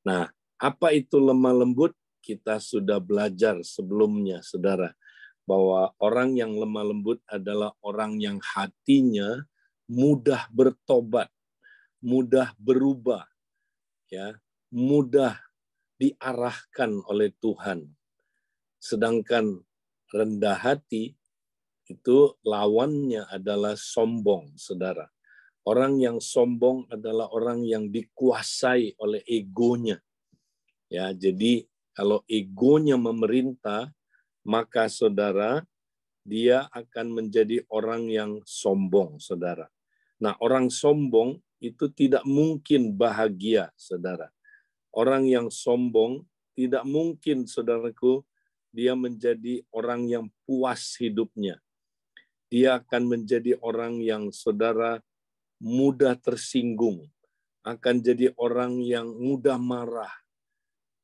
Nah, apa itu lemah lembut? Kita sudah belajar sebelumnya, saudara, bahwa orang yang lemah lembut adalah orang yang hatinya mudah bertobat, mudah berubah, ya, mudah diarahkan oleh Tuhan. Sedangkan rendah hati itu lawannya adalah sombong, saudara. Orang yang sombong adalah orang yang dikuasai oleh egonya. Ya, jadi kalau egonya memerintah, maka saudara, dia akan menjadi orang yang sombong, saudara. Nah, orang sombong itu tidak mungkin bahagia, saudara. Orang yang sombong tidak mungkin, saudaraku, dia menjadi orang yang puas hidupnya. Dia akan menjadi orang yang, saudara, mudah tersinggung, akan jadi orang yang mudah marah,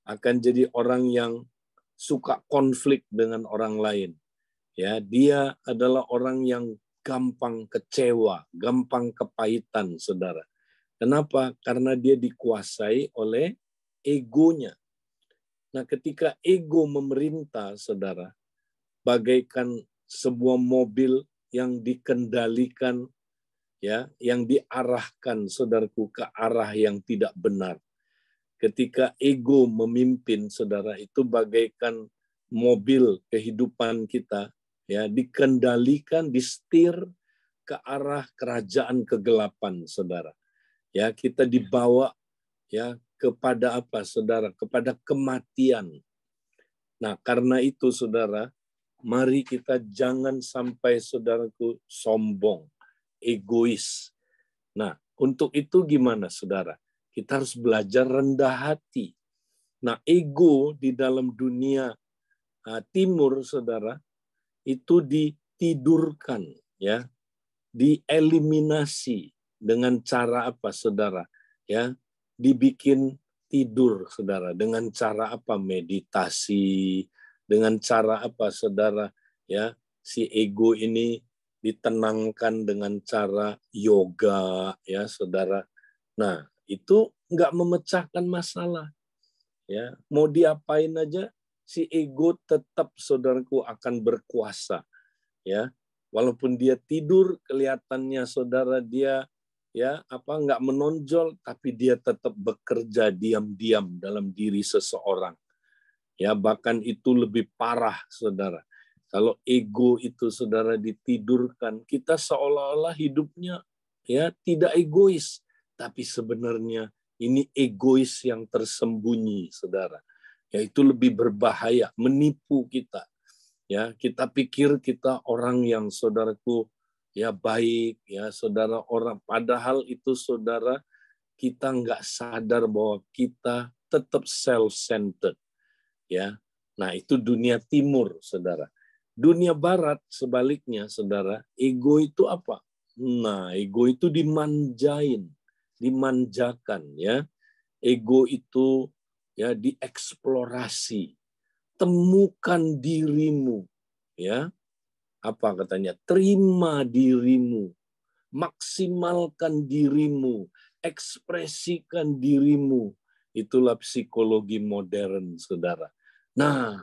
akan jadi orang yang suka konflik dengan orang lain. Ya, dia adalah orang yang gampang kecewa, gampang kepahitan, saudara. Kenapa? Karena dia dikuasai oleh egonya. Nah, ketika ego memerintah, saudara, bagaikan sebuah mobil yang dikendalikan, ya, yang diarahkan, saudaraku, ke arah yang tidak benar. Ketika ego memimpin, saudara, itu bagaikan mobil kehidupan kita, ya, dikendalikan, disetir ke arah kerajaan kegelapan, saudara. Ya, kita dibawa, ya, kepada apa, saudara? Kepada kematian. Nah, karena itu, saudara, mari kita jangan sampai, saudaraku, sombong, egois. Nah, untuk itu gimana, saudara? Kita harus belajar rendah hati. Nah, ego di dalam dunia timur, saudara, itu ditidurkan, ya, dieliminasi dengan cara apa, saudara? Ya, dibikin tidur, saudara, dengan cara apa? Meditasi, dengan cara apa, saudara? Ya, si ego ini ditenangkan dengan cara yoga, ya, saudara. Nah, itu nggak memecahkan masalah. Ya, mau diapain aja, si ego tetap, saudaraku, akan berkuasa. Ya, walaupun dia tidur, kelihatannya, saudara, dia, ya, apa, nggak menonjol, tapi dia tetap bekerja diam-diam dalam diri seseorang. Ya, bahkan itu lebih parah, saudara. Kalau ego itu, saudara, ditidurkan, kita seolah-olah hidupnya, ya, tidak egois, tapi sebenarnya ini egois yang tersembunyi, saudara. Ya, itu lebih berbahaya, menipu kita. Ya, kita pikir kita orang yang, saudaraku, ya, baik, ya, saudara, orang, padahal itu, saudara, kita nggak sadar bahwa kita tetap self-centered. Ya, nah itu dunia timur, saudara. Dunia barat sebaliknya, saudara, ego itu apa? Nah, ego itu dimanjain, dimanjakan, ya. Ego itu, ya, dieksplorasi. Temukan dirimu, ya. Apa katanya? Terima dirimu, maksimalkan dirimu, ekspresikan dirimu. Itulah psikologi modern, saudara. Nah,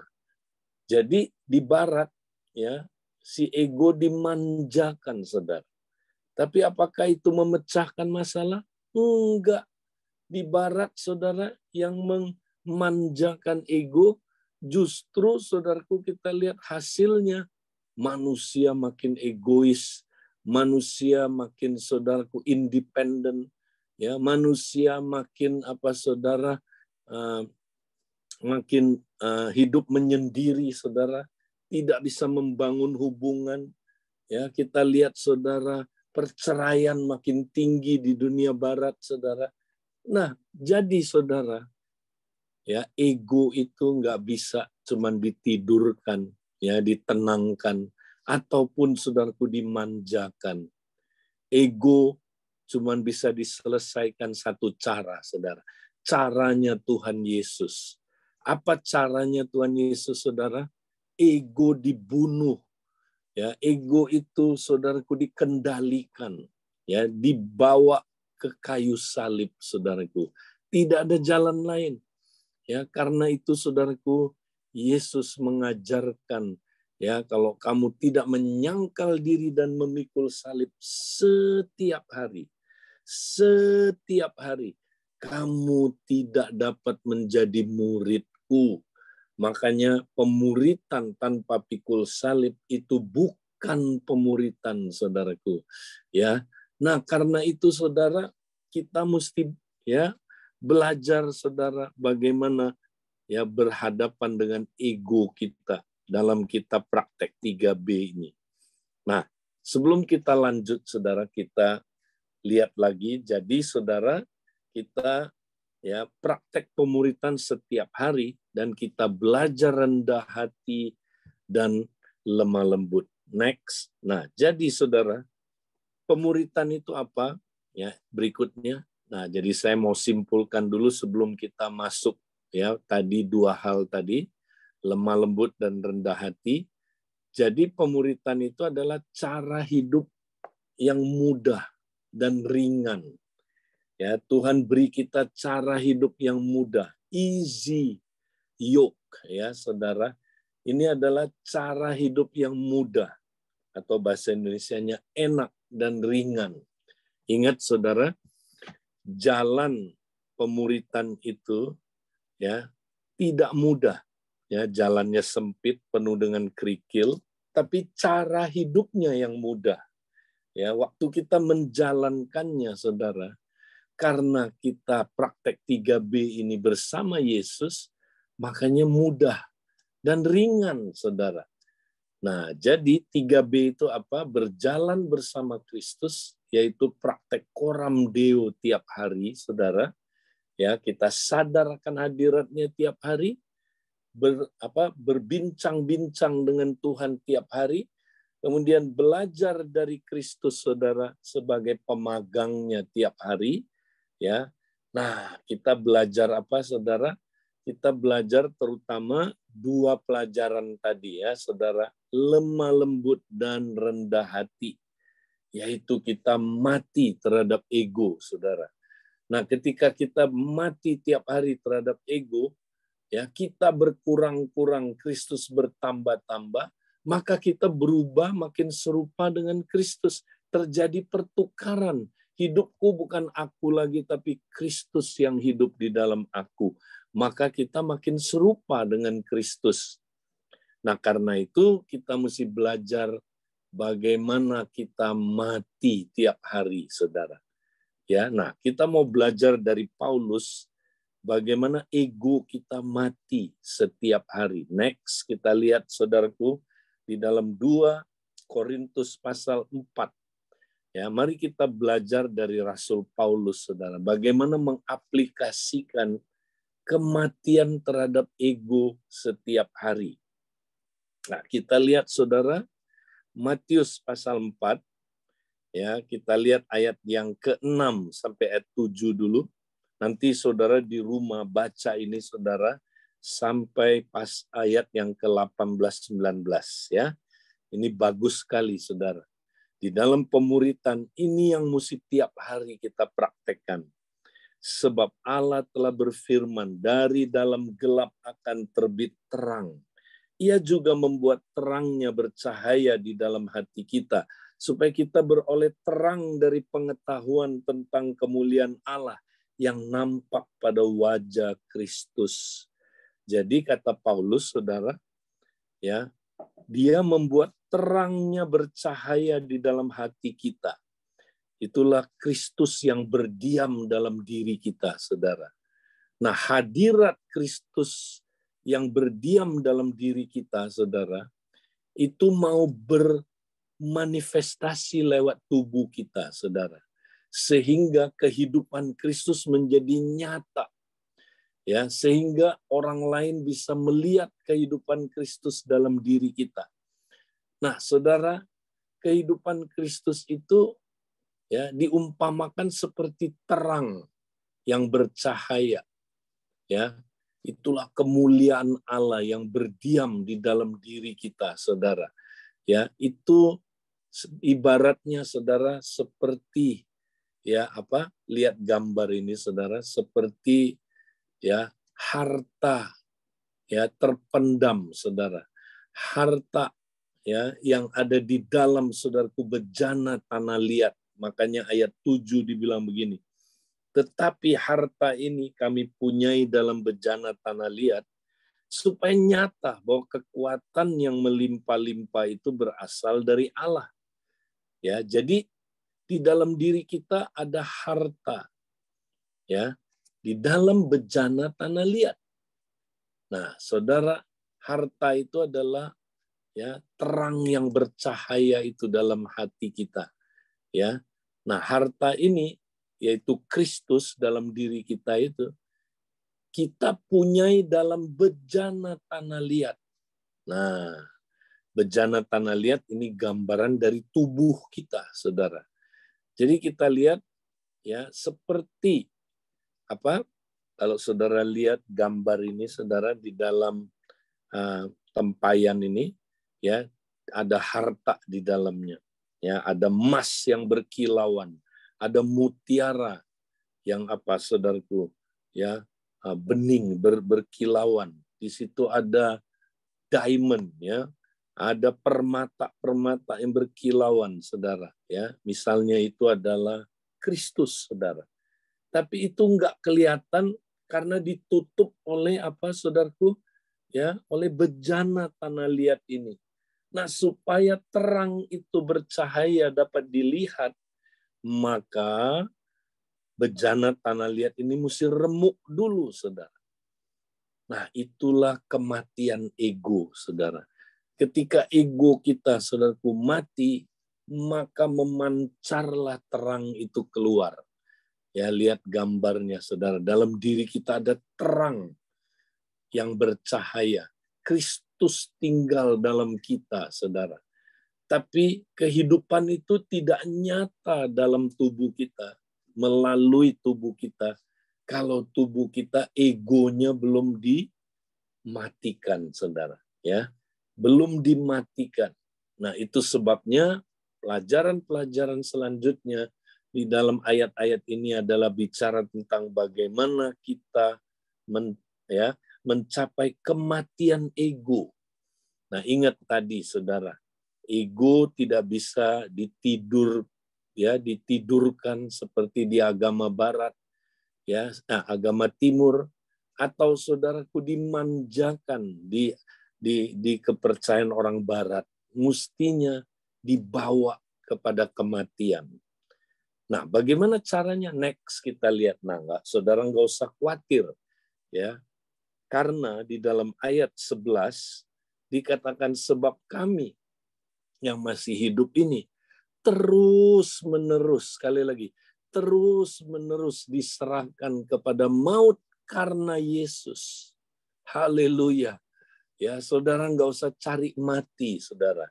jadi di barat, ya, si ego dimanjakan, saudara. Tapi apakah itu memecahkan masalah? Enggak. Di barat, saudara, yang memanjakan ego, justru, saudaraku, kita lihat hasilnya. Manusia makin egois, manusia makin, saudaraku, independen, ya, manusia makin apa, saudara, makin hidup menyendiri, saudara, tidak bisa membangun hubungan. Ya, kita lihat, saudara, perceraian makin tinggi di dunia barat, saudara. Nah, jadi, saudara, ya, ego itu nggak bisa cuman ditidurkan, ya, ditenangkan, ataupun, saudaraku, dimanjakan. Ego cuman bisa diselesaikan satu cara, saudara. Caranya Tuhan Yesus. Apa caranya Tuhan Yesus, saudara? Ego dibunuh. Ya, ego itu, saudaraku, dikendalikan. Ya, dibawa ke kayu salib, saudaraku. Tidak ada jalan lain. Ya, karena itu saudaraku, Yesus mengajarkan, ya, kalau kamu tidak menyangkal diri dan memikul salib setiap hari, kamu tidak dapat menjadi muridku. Makanya pemuritan tanpa pikul salib itu bukan pemuritan, saudaraku. Ya, nah karena itu saudara, kita mesti ya belajar saudara bagaimana ya berhadapan dengan ego kita dalam kitab praktek 3B ini. Nah, sebelum kita lanjut saudara, kita lihat lagi. Jadi saudara, kita ya praktek pemuritan setiap hari dan kita belajar rendah hati dan lemah lembut. Next. Nah, jadi saudara, pemuritan itu apa? Ya, berikutnya. Nah, jadi saya mau simpulkan dulu sebelum kita masuk ya tadi dua hal tadi, lemah lembut dan rendah hati. Jadi pemuritan itu adalah cara hidup yang mudah dan ringan. Ya, Tuhan beri kita cara hidup yang mudah, easy yoke ya, saudara. Ini adalah cara hidup yang mudah atau bahasa Indonesianya enak dan ringan. Ingat saudara, jalan pemuritan itu ya tidak mudah. Ya, jalannya sempit, penuh dengan kerikil, tapi cara hidupnya yang mudah. Ya, waktu kita menjalankannya saudara, karena kita praktek 3B ini bersama Yesus, makanya mudah dan ringan, saudara. Nah, jadi 3B itu apa? Berjalan bersama Kristus, yaitu praktek koram deo tiap hari, saudara. Ya, kita sadar akan hadiratnya tiap hari, berbincang-bincang dengan Tuhan tiap hari, kemudian belajar dari Kristus, saudara, sebagai pemagangnya tiap hari. Ya, nah kita belajar apa, saudara? Kita belajar terutama dua pelajaran tadi ya, saudara, lemah lembut dan rendah hati, yaitu kita mati terhadap ego, saudara. Nah, ketika kita mati tiap hari terhadap ego, ya kita berkurang-kurang, Kristus bertambah-tambah, maka kita berubah makin serupa dengan Kristus. Terjadi pertukaran. Hidupku bukan aku lagi, tapi Kristus yang hidup di dalam aku. Maka kita makin serupa dengan Kristus. Nah, karena itu kita mesti belajar bagaimana kita mati tiap hari, saudara. Ya, nah kita mau belajar dari Paulus bagaimana ego kita mati setiap hari. Next, kita lihat saudaraku di dalam 2 Korintus pasal 4. Ya, mari kita belajar dari Rasul Paulus, saudara, bagaimana mengaplikasikan kematian terhadap ego setiap hari. Nah, kita lihat saudara, Matius pasal 4, ya, kita lihat ayat yang ke-6 sampai ayat 7 dulu. Nanti saudara di rumah baca ini saudara sampai pas ayat yang ke-18-19 ya. Ini bagus sekali saudara. Di dalam pemuritan ini yang mesti tiap hari kita praktekkan. Sebab Allah telah berfirman, dari dalam gelap akan terbit terang. Ia juga membuat terangnya bercahaya di dalam hati kita, supaya kita beroleh terang dari pengetahuan tentang kemuliaan Allah yang nampak pada wajah Kristus. Jadi kata Paulus, saudara, ya, dia membuat terangnya bercahaya di dalam hati kita. Itulah Kristus yang berdiam dalam diri kita, saudara. Nah, hadirat Kristus yang berdiam dalam diri kita, saudara, itu mau bermanifestasi lewat tubuh kita, saudara. Sehingga kehidupan Kristus menjadi nyata. Ya, sehingga orang lain bisa melihat kehidupan Kristus dalam diri kita. Nah, saudara, kehidupan Kristus itu ya diumpamakan seperti terang yang bercahaya. Ya, itulah kemuliaan Allah yang berdiam di dalam diri kita, saudara. Ya, itu ibaratnya saudara seperti ya lihat gambar ini saudara, seperti ya harta ya terpendam, saudara. Harta ya yang ada di dalam, saudaraku, bejana tanah liat. Makanya ayat 7 dibilang begini. Tetapi harta ini kami punyai dalam bejana tanah liat, supaya nyata bahwa kekuatan yang melimpah-limpah itu berasal dari Allah. Ya, jadi di dalam diri kita ada harta. Ya, di dalam bejana tanah liat. Nah, saudara, harta itu adalah ya terang yang bercahaya itu dalam hati kita. Ya, nah harta ini yaitu Kristus dalam diri kita itu kita punyai dalam bejana tanah liat. Nah, bejana tanah liat ini gambaran dari tubuh kita, saudara. Jadi kita lihat ya seperti apa? Kalau saudara lihat gambar ini, saudara, di dalam tempayan ini, ya ada harta di dalamnya, ya ada emas yang berkilauan, ada mutiara yang apa, saudaraku, ya bening berkilauan. Di situ ada diamond, ya ada permata-permata yang berkilauan, saudara. Ya, misalnya itu adalah Kristus, saudara. Tapi itu enggak kelihatan karena ditutup oleh apa, saudaraku? Ya, oleh bejana tanah liat ini. Nah, supaya terang itu bercahaya dapat dilihat, maka bejana tanah liat ini mesti remuk dulu, saudara. Nah, itulah kematian ego, saudara. Ketika ego kita, saudaraku, mati, maka memancarlah terang itu keluar. Ya, lihat gambarnya, saudara. Dalam diri kita ada terang yang bercahaya. Kristus tinggal dalam kita, saudara. Tapi kehidupan itu tidak nyata dalam tubuh kita, melalui tubuh kita, kalau tubuh kita egonya belum dimatikan, saudara. Ya, belum dimatikan. Nah, itu sebabnya pelajaran-pelajaran selanjutnya di dalam ayat-ayat ini adalah bicara tentang bagaimana kita mencapai kematian ego. Nah, ingat tadi, saudara, ego tidak bisa ditidurkan seperti di agama barat, ya, agama timur, atau saudaraku dimanjakan di kepercayaan orang barat, mestinya dibawa kepada kematian. Nah, bagaimana caranya? Next kita lihat. Nah, saudara nggak usah khawatir, ya, karena di dalam ayat 11 dikatakan sebab kami yang masih hidup ini terus menerus, sekali lagi, terus menerus diserahkan kepada maut karena Yesus. Haleluya. Ya, saudara nggak usah cari mati, saudara.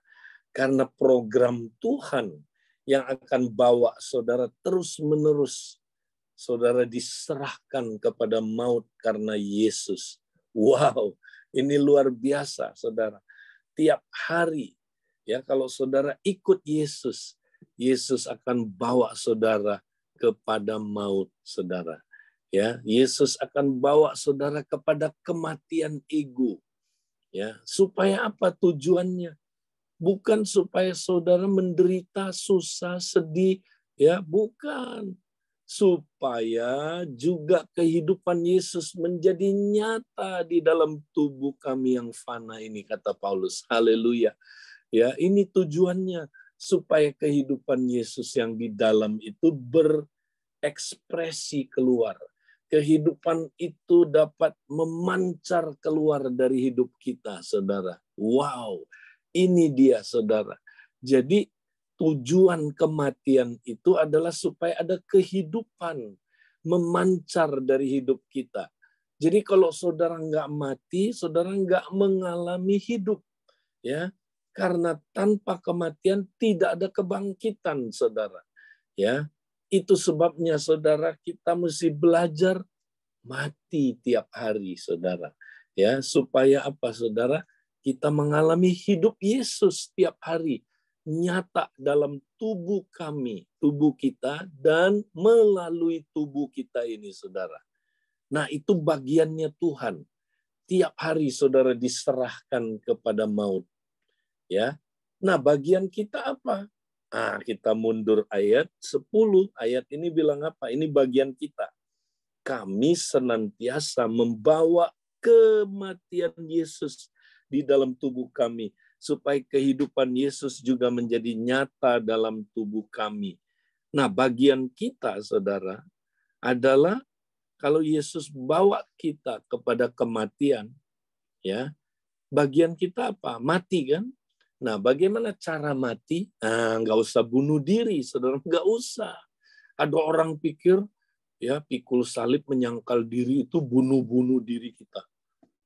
Karena program Tuhan yang akan bawa saudara terus-menerus, saudara diserahkan kepada maut karena Yesus. Wow, ini luar biasa, saudara. Tiap hari, ya, kalau saudara ikut Yesus, Yesus akan bawa saudara kepada maut, saudara. Ya, Yesus akan bawa saudara kepada kematian ego. Ya, supaya apa tujuannya? Bukan supaya saudara menderita, susah, sedih, ya, bukan. Supaya juga kehidupan Yesus menjadi nyata di dalam tubuh kami yang fana ini, kata Paulus. Haleluya. Ya, ini tujuannya supaya kehidupan Yesus yang di dalam itu berekspresi keluar. Kehidupan itu dapat memancar keluar dari hidup kita, saudara. Wow. Ini dia, saudara. Jadi tujuan kematian itu adalah supaya ada kehidupan memancar dari hidup kita. Jadi kalau saudara nggak mati, saudara nggak mengalami hidup, ya. Karena tanpa kematian tidak ada kebangkitan, saudara. Ya, itu sebabnya, saudara, kita mesti belajar mati tiap hari, saudara. Ya, supaya apa, saudara? Kita mengalami hidup Yesus tiap hari, nyata dalam tubuh kami, tubuh kita, dan melalui tubuh kita ini, saudara. Nah, itu bagiannya Tuhan. Tiap hari saudara diserahkan kepada maut. Ya. Nah, bagian kita apa? Ah, kita mundur ayat 10. Ayat ini bilang apa? Ini bagian kita. Kami senantiasa membawa kematian Yesus di dalam tubuh kami, supaya kehidupan Yesus juga menjadi nyata dalam tubuh kami. Nah, bagian kita, saudara, adalah kalau Yesus bawa kita kepada kematian, ya, bagian kita apa? Mati, kan? Nah, bagaimana cara mati? Nah, nggak usah bunuh diri, saudara, nggak usah. Ada orang pikir, ya, pikul salib menyangkal diri itu bunuh-bunuh diri kita.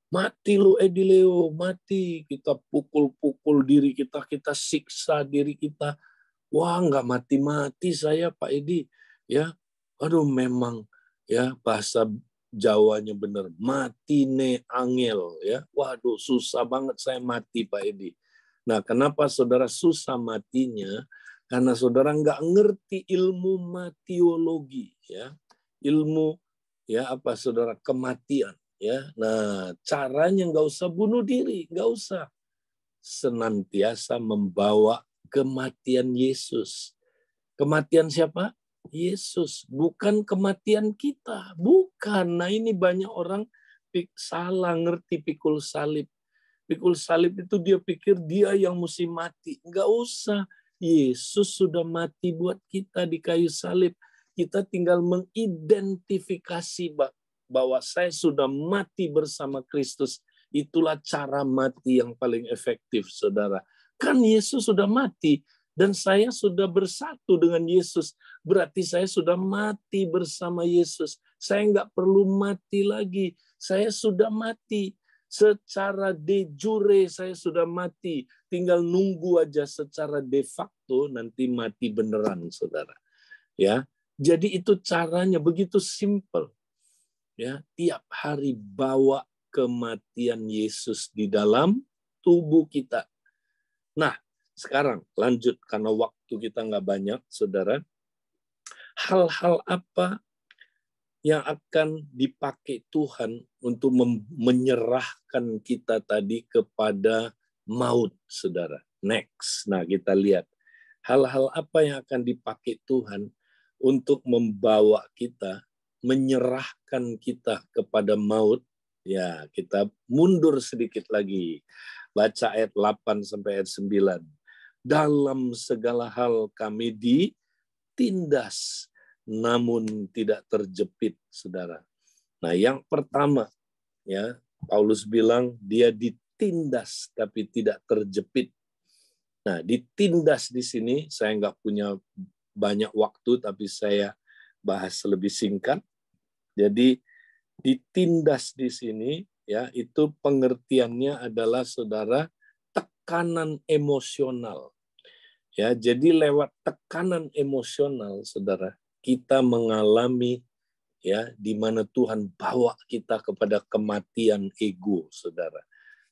Mati lu Edi Leo, mati. Kita pukul-pukul diri kita, kita siksa diri kita. Wah, nggak mati-mati saya Pak Edi. Ya, aduh memang ya bahasa Jawanya benar. Mati ne angel. Ya, waduh susah banget saya mati Pak Edi. Nah, kenapa saudara susah matinya? Karena saudara nggak ngerti ilmu matiologi. Ya, ilmu ya apa saudara kematian. Ya, nah caranya nggak usah bunuh diri, nggak usah. Senantiasa membawa kematian Yesus. Kematian siapa? Yesus, bukan kematian kita. Bukan. Nah, ini banyak orang salah ngerti pikul salib. Pikul salib itu dia pikir dia yang mesti mati. Enggak usah. Yesus sudah mati buat kita di kayu salib. Kita tinggal mengidentifikasi bahwa saya sudah mati bersama Kristus. Itulah cara mati yang paling efektif, saudara. Kan Yesus sudah mati, dan saya sudah bersatu dengan Yesus. Berarti saya sudah mati bersama Yesus. Saya nggak perlu mati lagi. Saya sudah mati. Secara de jure saya sudah mati. Tinggal nunggu aja secara de facto nanti mati beneran, saudara. Ya, jadi itu caranya begitu simple. Ya, tiap hari bawa kematian Yesus di dalam tubuh kita. Nah, sekarang lanjut karena waktu kita nggak banyak, saudara. Hal-hal apa yang akan dipakai Tuhan untuk menyerahkan kita tadi kepada maut, saudara? Next. Nah, kita lihat. Hal-hal apa yang akan dipakai Tuhan untuk membawa kita, menyerahkan kita kepada maut. Ya, kita mundur sedikit lagi. Baca ayat 8 sampai ayat 9. Dalam segala hal kami ditindas, namun tidak terjepit, saudara. Nah, yang pertama, ya, Paulus bilang dia ditindas tapi tidak terjepit. Nah, ditindas di sini saya nggak punya banyak waktu, tapi saya bahas lebih singkat. Jadi ditindas di sini, ya, itu pengertiannya adalah, saudara, tekanan emosional. Ya, jadi lewat tekanan emosional, saudara, kita mengalami ya di mana Tuhan bawa kita kepada kematian ego, saudara.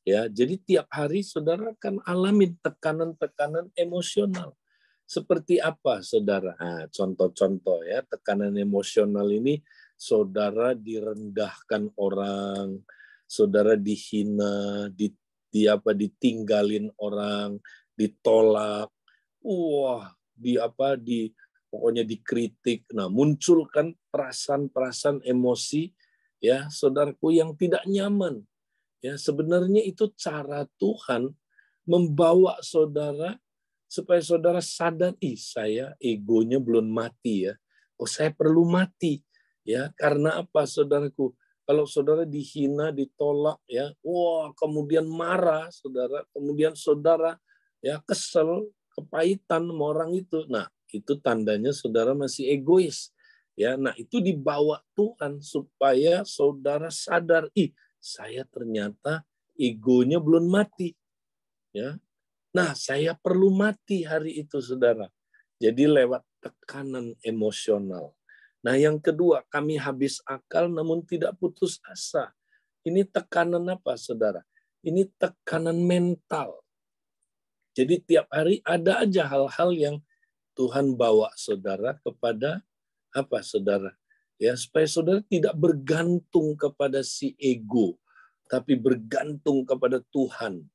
Ya, jadi tiap hari saudara akan alami tekanan-tekanan emosional. Seperti apa, saudara? Nah, contoh-contoh ya, tekanan emosional ini, saudara direndahkan orang, saudara dihina, ditinggalin orang, ditolak, wah, pokoknya dikritik. Nah, munculkan perasaan-perasaan emosi ya, saudaraku, yang tidak nyaman. Ya, sebenarnya itu cara Tuhan membawa saudara supaya saudara sadar, saya egonya belum mati ya. Oh, saya perlu mati. Ya, karena apa, saudaraku? Kalau saudara dihina, ditolak ya, wah, kemudian marah, saudara, kemudian saudara ya kesel, kepahitan sama orang itu. Nah, itu tandanya saudara masih egois. Ya, nah itu dibawa Tuhan supaya saudara sadar, saya ternyata egonya belum mati. Ya. Nah, saya perlu mati hari itu, saudara. Jadi lewat tekanan emosional. Nah, yang kedua, kami habis akal namun tidak putus asa. Ini tekanan apa, saudara? Ini tekanan mental. Jadi tiap hari ada aja hal-hal yang Tuhan bawa saudara kepada apa, saudara? Ya, supaya saudara tidak bergantung kepada si ego, tapi bergantung kepada Tuhan.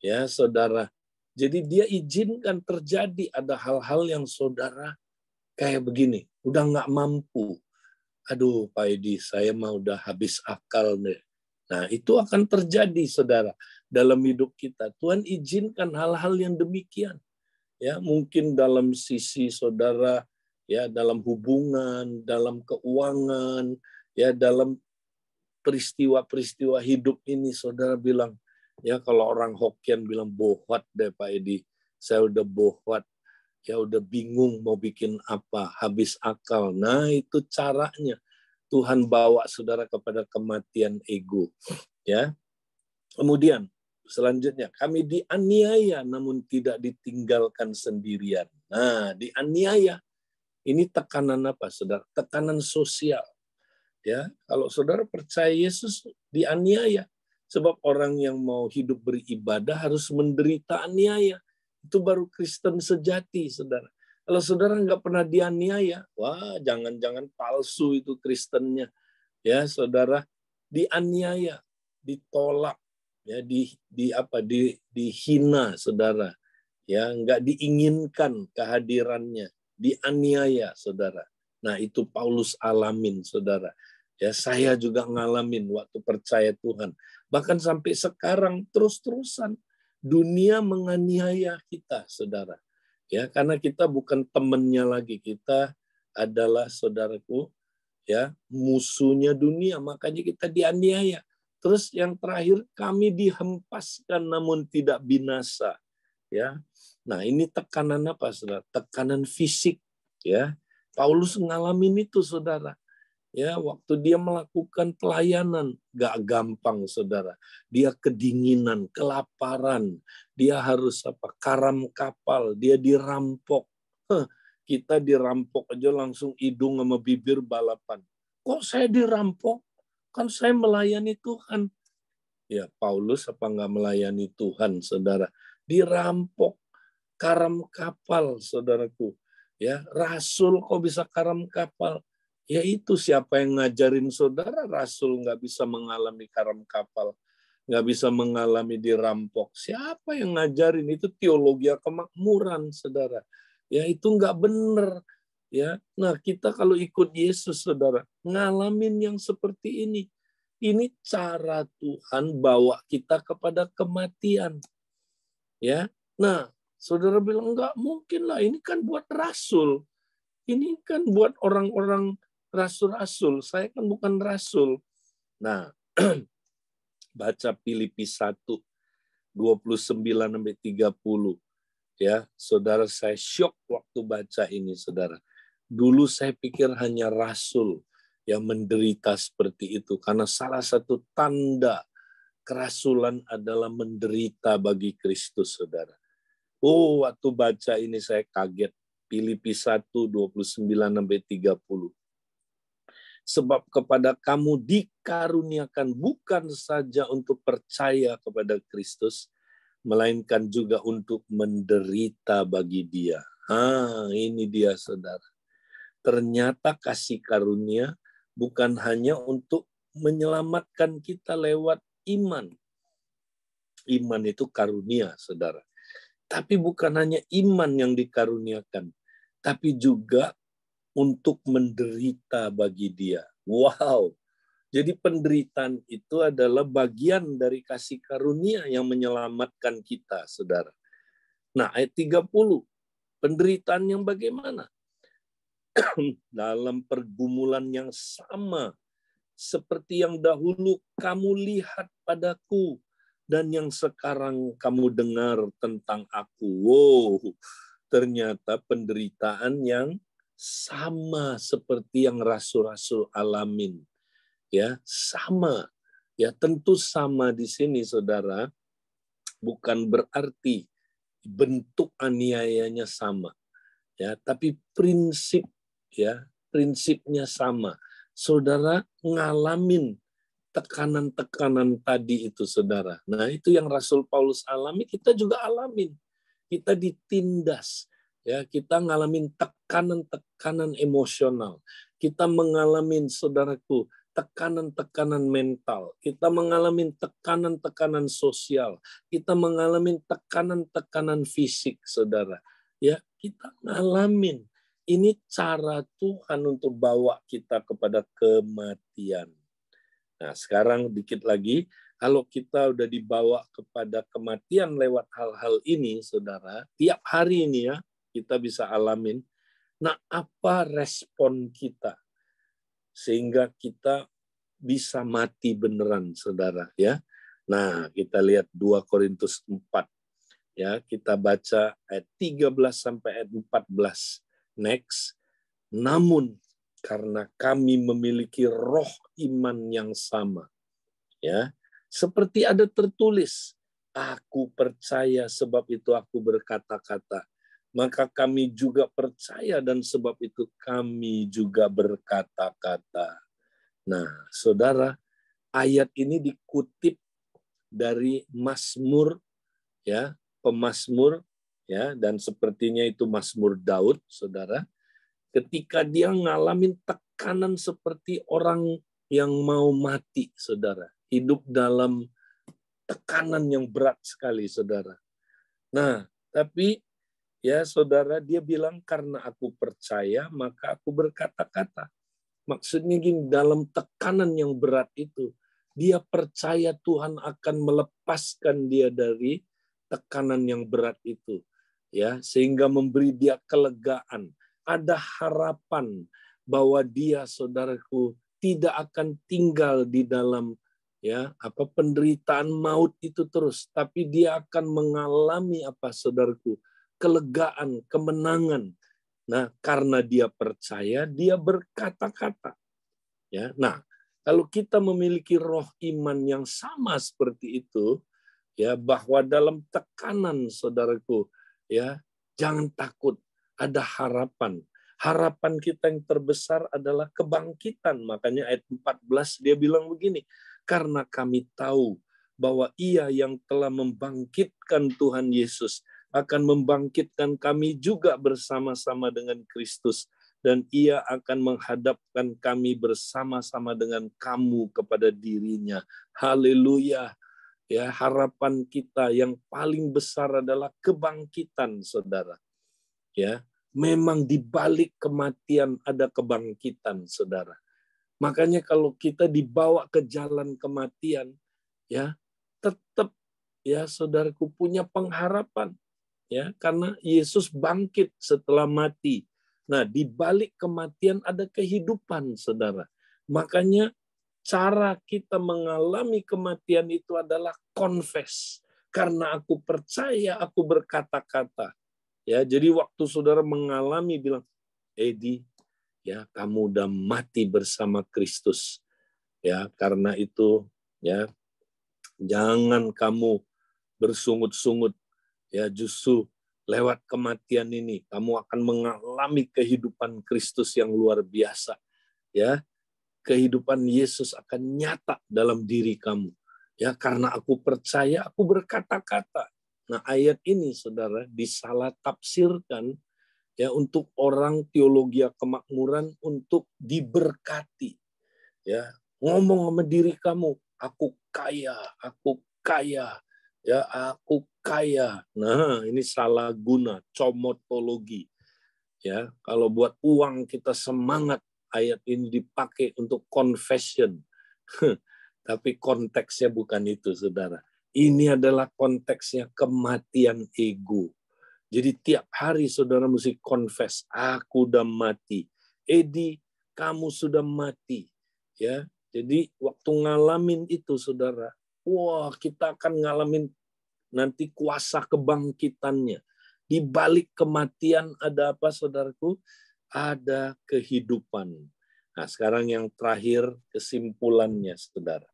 Ya, saudara. Jadi dia izinkan terjadi ada hal-hal yang saudara kayak begini, udah nggak mampu. Aduh, Pak Edi, saya mah udah habis akal nih. Nah, itu akan terjadi, saudara, dalam hidup kita. Tuhan izinkan hal-hal yang demikian. Ya, mungkin dalam sisi saudara, ya, dalam hubungan, dalam keuangan, ya, dalam peristiwa-peristiwa hidup ini, saudara bilang, ya, kalau orang Hokkien bilang bohwat deh Pak Edi, saya udah bohwat, ya udah bingung mau bikin apa, habis akal. Nah, itu caranya Tuhan bawa saudara kepada kematian ego. Ya. Kemudian selanjutnya, kami dianiaya namun tidak ditinggalkan sendirian. Nah, dianiaya ini tekanan apa, saudara? Tekanan sosial. Ya, kalau saudara percaya Yesus dianiaya, sebab orang yang mau hidup beribadah harus menderita aniaya. Itu baru Kristen sejati, saudara. Kalau saudara nggak pernah dianiaya, wah, jangan-jangan palsu itu Kristennya. Ya, saudara, dianiaya, ditolak, ya, dihina, saudara. Ya, nggak diinginkan kehadirannya, dianiaya, saudara. Nah, itu Paulus alamin, saudara. Ya, saya juga ngalamin waktu percaya Tuhan. Bahkan sampai sekarang terus-terusan dunia menganiaya kita, saudara. Ya, karena kita bukan temannya lagi, kita adalah, saudaraku, ya, musuhnya dunia, makanya kita dianiaya. Terus yang terakhir, kami dihempaskan namun tidak binasa. Ya, nah ini tekanan apa, saudara? Tekanan fisik. Ya, Paulus ngalamin itu, saudara. Ya, waktu dia melakukan pelayanan, gak gampang, saudara. Dia kedinginan, kelaparan, dia harus karam kapal, dia dirampok. Kita dirampok aja langsung hidung sama bibir balapan. Kok saya dirampok? Kan saya melayani Tuhan. Ya, Paulus apa nggak melayani Tuhan, saudara? Dirampok, karam kapal, saudaraku. Ya, rasul kok bisa karam kapal? Ya itu siapa yang ngajarin saudara rasul nggak bisa mengalami karam kapal, nggak bisa mengalami dirampok. Siapa yang ngajarin? Itu teologi kemakmuran, saudara. Ya itu nggak benar. Ya, nah kita kalau ikut Yesus, saudara, ngalamin yang seperti ini. Ini cara Tuhan bawa kita kepada kematian. Ya, nah saudara bilang nggak mungkin lah. Ini kan buat rasul. Ini kan buat orang-orang rasul-rasul. Saya kan bukan rasul. Nah, baca Filipi 1, 29-30. Ya, saudara, saya syok waktu baca ini, saudara. Dulu saya pikir hanya rasul yang menderita seperti itu. Karena salah satu tanda kerasulan adalah menderita bagi Kristus, saudara. Oh, waktu baca ini saya kaget. Filipi 1, 29-30. Sebab kepada kamu dikaruniakan bukan saja untuk percaya kepada Kristus, melainkan juga untuk menderita bagi Dia. Ini dia, saudara. Ternyata kasih karunia bukan hanya untuk menyelamatkan kita lewat iman. Iman itu karunia, saudara. Tapi bukan hanya iman yang dikaruniakan, tapi juga untuk menderita bagi Dia. Wow. Jadi penderitaan itu adalah bagian dari kasih karunia yang menyelamatkan kita, saudara. Nah, ayat 30. Penderitaan yang bagaimana? Dalam pergumulan yang sama seperti yang dahulu kamu lihat padaku dan yang sekarang kamu dengar tentang aku. Wow. Ternyata penderitaan yang sama seperti yang rasul-rasul alamin. Ya, sama. Ya, tentu sama di sini, saudara. Bukan berarti bentuk aniayanya sama. Ya, tapi prinsipnya sama. Saudara ngalamin tekanan-tekanan tadi itu, saudara. Nah, itu yang Rasul Paulus alami, kita juga alamin. Kita ditindas, Ya, kita ngalamin tekanan-tekanan emosional. Kita mengalami, saudaraku, tekanan-tekanan mental. Kita mengalami tekanan-tekanan sosial. Kita mengalami tekanan-tekanan fisik, saudara. Ya, kita ngalamin. Ini cara Tuhan untuk bawa kita kepada kematian. Nah, sekarang dikit lagi, kalau kita udah dibawa kepada kematian lewat hal-hal ini, saudara, tiap hari ini ya, kita bisa alamin. Nah, apa respon kita sehingga kita bisa mati beneran, saudara? Ya, nah kita lihat 2 Korintus 4. Ya, kita baca ayat 13 sampai ayat 14. Next. Namun karena kami memiliki roh iman yang sama, ya, seperti ada tertulis, aku percaya sebab itu aku berkata-kata. Maka kami juga percaya dan sebab itu kami juga berkata-kata. Nah, saudara, ayat ini dikutip dari Mazmur, ya, pemazmur, ya, dan sepertinya itu Mazmur Daud, saudara. Ketika dia ngalamin tekanan seperti orang yang mau mati, saudara. Hidup dalam tekanan yang berat sekali, saudara. Nah, tapi ya saudara, dia bilang karena aku percaya maka aku berkata-kata. Maksudnya gini, dalam tekanan yang berat itu, dia percaya Tuhan akan melepaskan dia dari tekanan yang berat itu. Ya, sehingga memberi dia kelegaan. Ada harapan bahwa dia, saudaraku, tidak akan tinggal di dalam penderitaan maut itu terus, tapi dia akan mengalami saudaraku, kelegaan, kemenangan. Nah, karena dia percaya, dia berkata-kata. Ya, nah, kalau kita memiliki roh iman yang sama seperti itu, ya, bahwa dalam tekanan, saudaraku, ya, jangan takut, ada harapan. Harapan kita yang terbesar adalah kebangkitan. Makanya ayat 14 dia bilang begini, karena kami tahu bahwa Ia yang telah membangkitkan Tuhan Yesus akan membangkitkan kami juga bersama-sama dengan Kristus, dan Ia akan menghadapkan kami bersama-sama dengan kamu kepada dirinya. Haleluya. Ya, harapan kita yang paling besar adalah kebangkitan, saudara. Ya, memang di balik kematian ada kebangkitan, saudara. Makanya kalau kita dibawa ke jalan kematian, ya, tetap ya saudaraku punya pengharapan, ya, karena Yesus bangkit setelah mati. Nah, di balik kematian ada kehidupan, saudara. Makanya cara kita mengalami kematian itu adalah confess. Karena aku percaya, aku berkata-kata. Ya, jadi waktu saudara mengalami bilang, Edi, ya, kamu udah mati bersama Kristus. Ya, karena itu, ya, jangan kamu bersungut-sungut. Ya, justru lewat kematian ini kamu akan mengalami kehidupan Kristus yang luar biasa. Ya, kehidupan Yesus akan nyata dalam diri kamu. Ya, karena aku percaya, aku berkata-kata. Nah, ayat ini, saudara, disalah tafsirkan ya untuk orang teologi kemakmuran untuk diberkati. Ya, ngomong sama diri kamu, aku kaya, ya, aku kaya. Nah, ini salah guna, comotologi. Ya, kalau buat uang kita semangat, ayat ini dipakai untuk confession. Tapi konteksnya bukan itu, saudara. Ini adalah konteksnya kematian ego. Jadi tiap hari saudara mesti confess, aku udah mati. Edi, kamu sudah mati. Ya, jadi waktu ngalamin itu, saudara, wah, kita akan ngalamin nanti kuasa kebangkitannya. Di balik kematian ada apa, saudaraku? Ada kehidupan. Nah, sekarang yang terakhir kesimpulannya, saudara.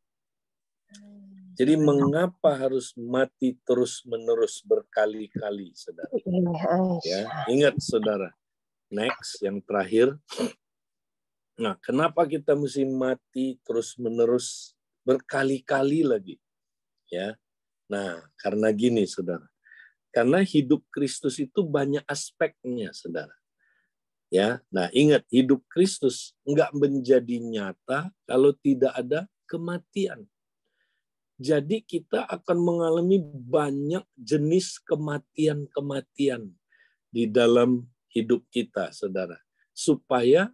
Jadi mengapa harus mati terus-menerus berkali-kali, saudara? Ya, ingat, saudara. Next, yang terakhir. Nah, kenapa kita mesti mati terus-menerus berkali-kali lagi? Ya. Nah, karena gini, saudara. Karena hidup Kristus itu banyak aspeknya, saudara. Ya, nah ingat, hidup Kristus enggak menjadi nyata kalau tidak ada kematian. Jadi kita akan mengalami banyak jenis kematian-kematian di dalam hidup kita, saudara. Supaya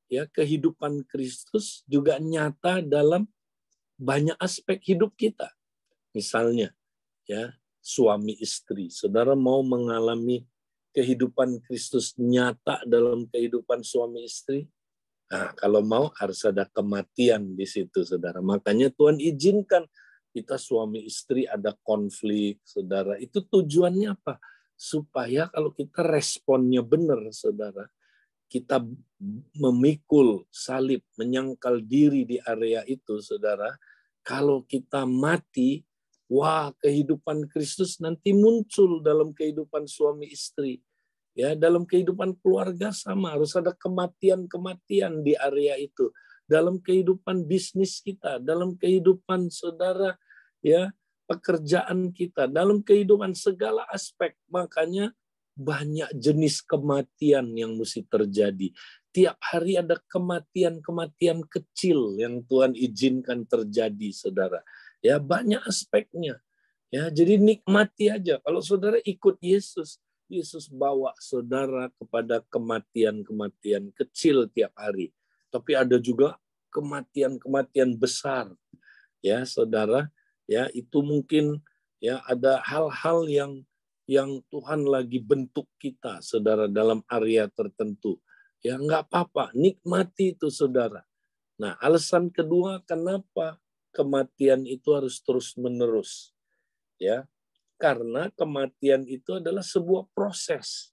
ya kehidupan Kristus juga nyata dalam banyak aspek hidup kita. Misalnya, ya suami istri, saudara mau mengalami kehidupan Kristus nyata dalam kehidupan suami istri. Nah, kalau mau harus ada kematian di situ, saudara. Makanya Tuhan izinkan kita suami istri ada konflik, saudara. Itu tujuannya apa? Supaya kalau kita responnya benar, saudara, kita memikul salib, menyangkal diri di area itu, saudara. Kalau kita mati, wah, kehidupan Kristus nanti muncul dalam kehidupan suami istri. Ya, dalam kehidupan keluarga sama, harus ada kematian-kematian di area itu. Dalam kehidupan bisnis kita, dalam kehidupan saudara, ya, pekerjaan kita, dalam kehidupan segala aspek. Makanya banyak jenis kematian yang mesti terjadi. Tiap hari ada kematian-kematian kecil yang Tuhan izinkan terjadi, saudara. Ya, banyak aspeknya. Ya, jadi nikmati aja. Kalau saudara ikut Yesus, Yesus bawa saudara kepada kematian-kematian kecil tiap hari. Tapi ada juga kematian-kematian besar. Ya, saudara, ya itu mungkin ya ada hal-hal yang Tuhan lagi bentuk kita, saudara, dalam area tertentu. Ya, nggak apa-apa, nikmati itu, saudara. Nah, alasan kedua kenapa kematian itu harus terus-menerus. Ya, karena kematian itu adalah sebuah proses.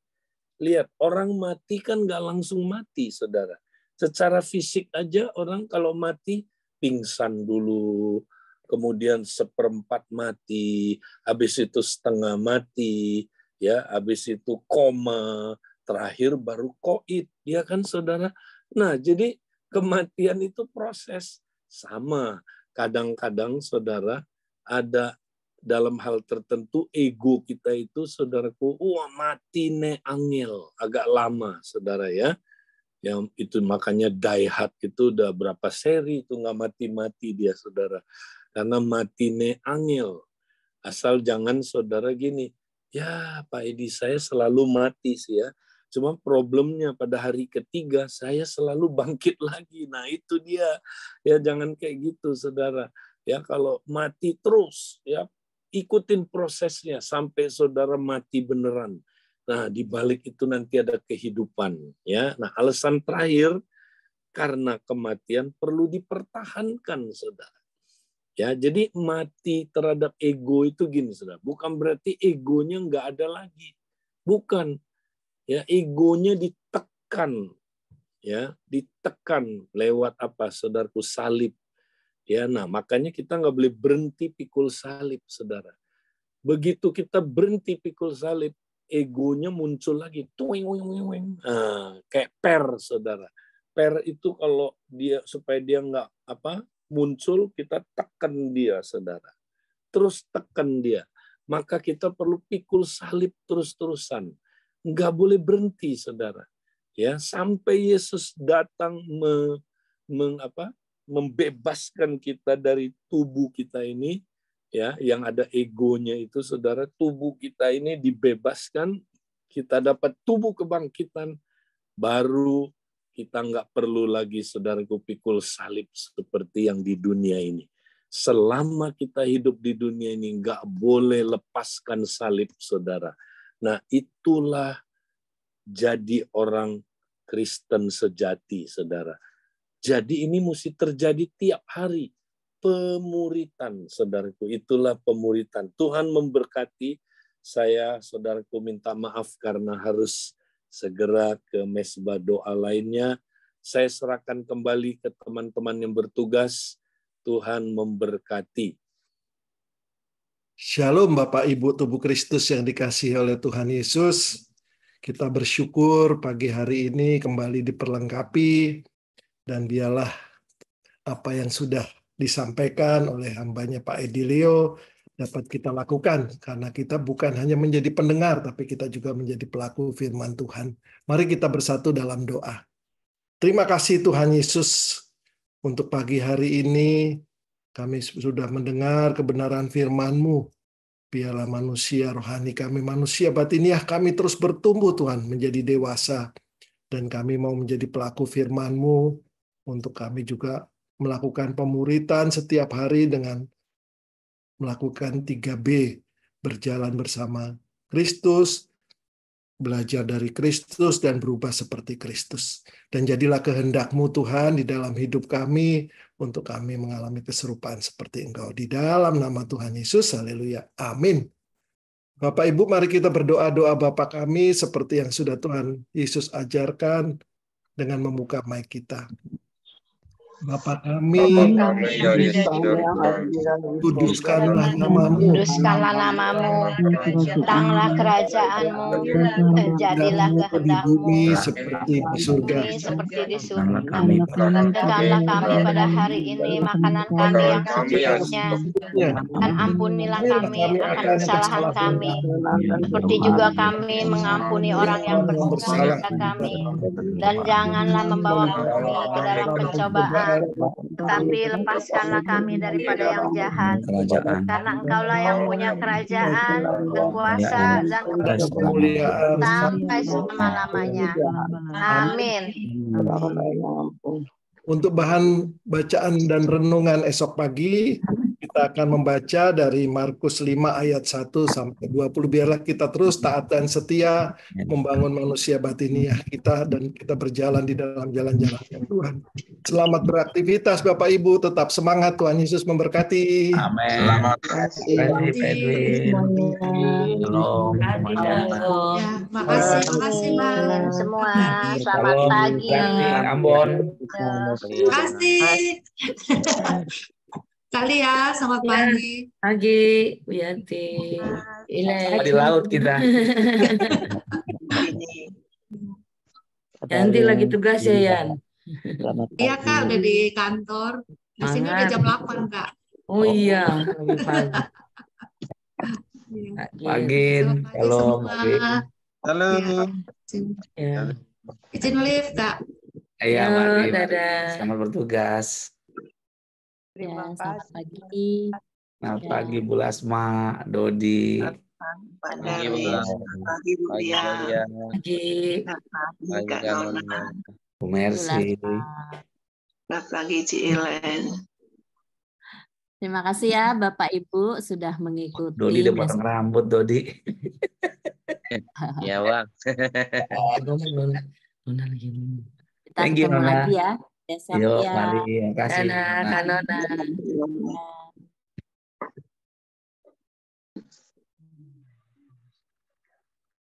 Lihat, orang mati kan nggak langsung mati, saudara. Secara fisik aja orang kalau mati pingsan dulu, kemudian seperempat mati, habis itu setengah mati, ya, habis itu koma, terakhir baru koit, ya kan, saudara. Nah, jadi kematian itu proses sama. Kadang-kadang, saudara, ada dalam hal tertentu ego kita itu, saudaraku, wah mati ne angel, agak lama, saudara ya. Yang itu makanya Die Hard itu udah berapa seri itu nggak mati-mati dia, saudara. Karena mati ne angel. Asal jangan saudara gini, ya Pak Edi saya selalu mati sih ya. Cuma problemnya pada hari ketiga saya selalu bangkit lagi. Nah itu dia. Ya jangan kayak gitu, saudara. Ya kalau mati terus, ya ikutin prosesnya sampai saudara mati beneran. Nah, di balik itu nanti ada kehidupan, ya. Nah, alasan terakhir karena kematian perlu dipertahankan, saudara. Ya, jadi mati terhadap ego itu gini, saudara. Bukan berarti egonya nggak ada lagi. Bukan. Ya, egonya ditekan. Ya, ditekan lewat apa, saudaraku, salib. Ya, nah makanya kita nggak boleh berhenti pikul salib, saudara. Begitu kita berhenti pikul salib, egonya muncul lagi. Nah, kayak per, saudara. Per itu kalau dia supaya dia nggak muncul, kita tekan dia, saudara. Terus tekan dia. Maka kita perlu pikul salib terus-terusan. Nggak boleh berhenti, saudara. Ya, sampai Yesus datang membebaskan kita dari tubuh kita ini, ya, yang ada egonya itu, saudara. Tubuh kita ini dibebaskan, kita dapat tubuh kebangkitan, baru kita nggak perlu lagi, saudaraku, pikul salib seperti yang di dunia ini. Selama kita hidup di dunia ini nggak boleh lepaskan salib, saudara. Nah, itulah jadi orang Kristen sejati, saudara. Jadi ini mesti terjadi tiap hari. Pemuritan, saudaraku. Itulah pemuritan. Tuhan memberkati. Saya, saudaraku, minta maaf karena harus segera ke mesbah doa lainnya. Saya serahkan kembali ke teman-teman yang bertugas. Tuhan memberkati. Shalom Bapak Ibu tubuh Kristus yang dikasihi oleh Tuhan Yesus. Kita bersyukur pagi hari ini kembali diperlengkapi, dan biarlah apa yang sudah disampaikan oleh hambanya Pak Edilio dapat kita lakukan, karena kita bukan hanya menjadi pendengar, tapi kita juga menjadi pelaku firman Tuhan. Mari kita bersatu dalam doa. Terima kasih Tuhan Yesus untuk pagi hari ini. Kami sudah mendengar kebenaran firman-Mu. Biarlah manusia rohani kami, manusia batiniah kami terus bertumbuh Tuhan, menjadi dewasa. Dan kami mau menjadi pelaku firman-Mu, untuk kami juga melakukan pemuritan setiap hari dengan melakukan 3B, berjalan bersama Kristus, belajar dari Kristus, dan berubah seperti Kristus. Dan jadilah kehendak-Mu Tuhan di dalam hidup kami, untuk kami mengalami keserupaan seperti Engkau. Di dalam nama Tuhan Yesus, haleluya, amin. Bapak Ibu, mari kita berdoa doa Bapa kami seperti yang sudah Tuhan Yesus ajarkan dengan membuka mic kita. Bapa kami, kuduskanlah namamu, Kuduskanlah namamu, datanglah kerajaanmu, jadilah di kehendakmu bumi seperti di surga. seperti di surga. Berikanlah kami pada hari ini makanan kami yang secukupnya, dan ampunilah kami akan kesalahan kami, seperti juga kami mengampuni orang yang bersalah kepada kami. Dan janganlah membawa kami ke dalam pencobaan, tetapi lepaskanlah kami daripada yang jahat. Karena Engkaulah yang punya kerajaan, kekuasaan, dan kemuliaan sampai selama-lamanya. Amin. Untuk bahan bacaan dan renungan esok pagi, kita akan membaca dari Markus 5 ayat 1 sampai 20. Biarlah kita terus taat dan setia membangun manusia batiniah kita, dan kita berjalan di dalam jalan-jalan Tuhan. Selamat beraktivitas Bapak Ibu, tetap semangat, Tuhan Yesus memberkati. Amin. Selamat kasih Edwin. Shalom semuanya. Makasih Bang. Semua. Selamat Shalom, pagi. Ambon. Terima kasih. Kali ya, selamat pagi. Pagi, Bu Yanti. Di laut kita. Yanti lagi tugas ya, Yan? Iya Kak, udah di kantor. Di sini udah jam 8 Kak. Oh iya, lebih pagi. Pagi, shalom. Halo. Ya. Izin live Kak. Iya, Halo, mari. dadah. Selamat bertugas. Ya, selamat pagi. Selamat pagi Bu Lasma, Dodi. Pagi, Bu Lia. Pagi. Bu Mercy. Selamat pagi Cilen. Terima kasih ya Bapak Ibu sudah mengikuti. Dodi udah potong rambut, Dodi. Iya, Bang. Nona lagi. Kita Thank you, ketemu Nona. lagi ya besok Yuk, ya. mari. Terima kasih. Nona, Kak Nona.